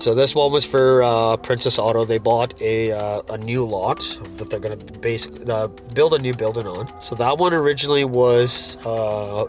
So this one was for Princess Auto. They bought a new lot that they're gonna basically build a new building on. So that one originally was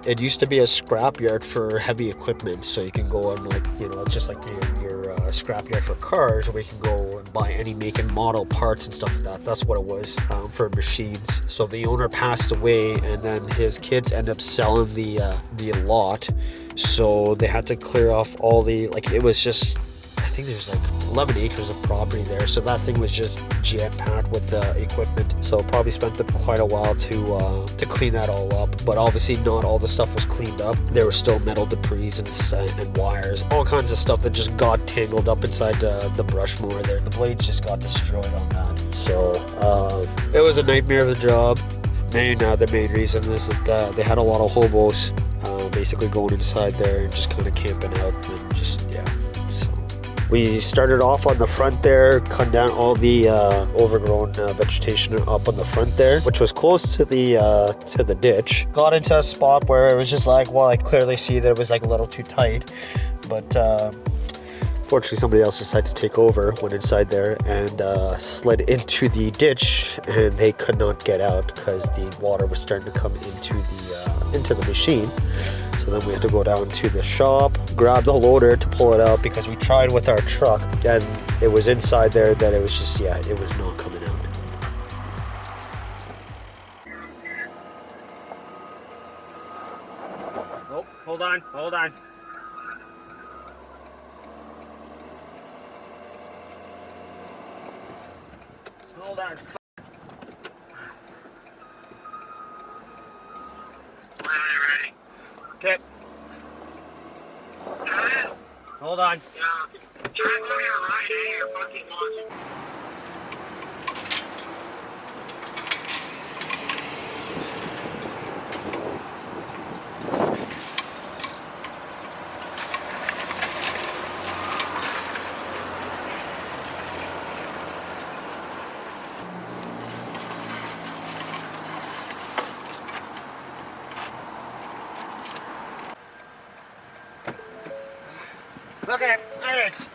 it used to be a scrapyard for heavy equipment. So you can go and just like your scrapyard for cars, where you can go and buy any make and model parts and stuff like that. That's what it was for machines. So the owner passed away, and then his kids ended up selling the lot. So they had to clear off all the it was just. I think there's like 11 acres of property there, so that thing was just jam-packed with equipment. So it probably spent them quite a while to clean that all up. But obviously not all the stuff was cleaned up. There was still metal debris and wires, all kinds of stuff that just got tangled up inside the brush mower there. The blades just got destroyed on that. So it was a nightmare of a job. The main reason is that they had a lot of hobos basically going inside there and just kind of camping out and just, yeah. We started off on the front there, cut down all the overgrown vegetation up on the front there, which was close to the ditch. Got into a spot where it was just like, well, I clearly see that it was like a little too tight, but fortunately somebody else decided to take over, went inside there and slid into the ditch, and they could not get out because the water was starting to come into the machine. So then we had to go down to the shop, grab the loader to pull it out, because we tried with our truck and it was inside there that it was just, yeah, it was not coming out. Oh, hold on. Hold on. Okay. Hold on. Yeah. Try to go your right, you're fucking lost. Okay, alright.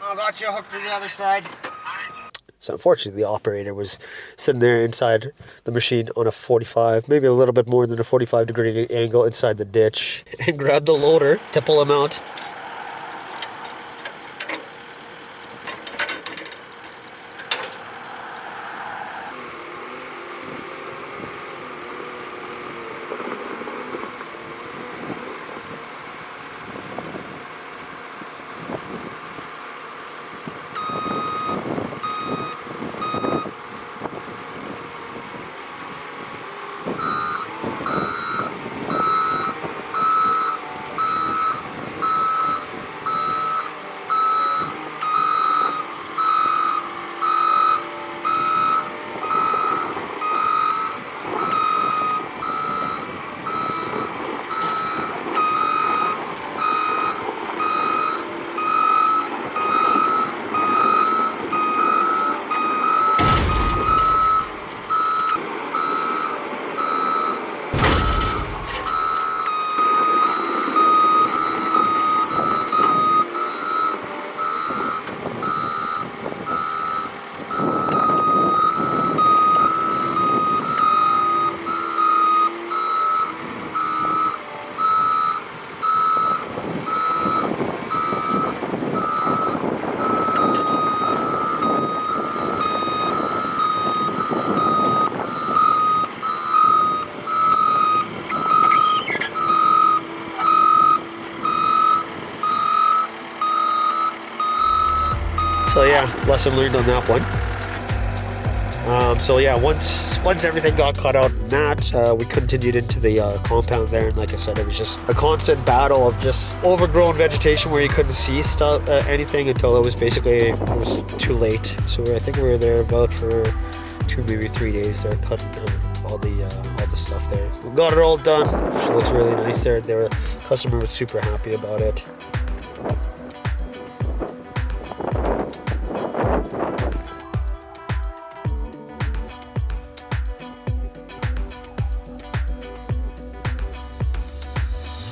I got you hooked to the other side. So unfortunately the operator was sitting there inside the machine on a 45, maybe a little bit more than a 45-degree angle inside the ditch, and grabbed the loader to pull him out. So yeah, lesson learned on that one. So yeah, once everything got cut out and that, we continued into the compound there, and like I said, it was just a constant battle of just overgrown vegetation where you couldn't see anything until it was too late. So I think we were there about for 2, maybe 3 days there, cutting all the stuff there. We got it all done, which looks really nice there. The customer was super happy about it.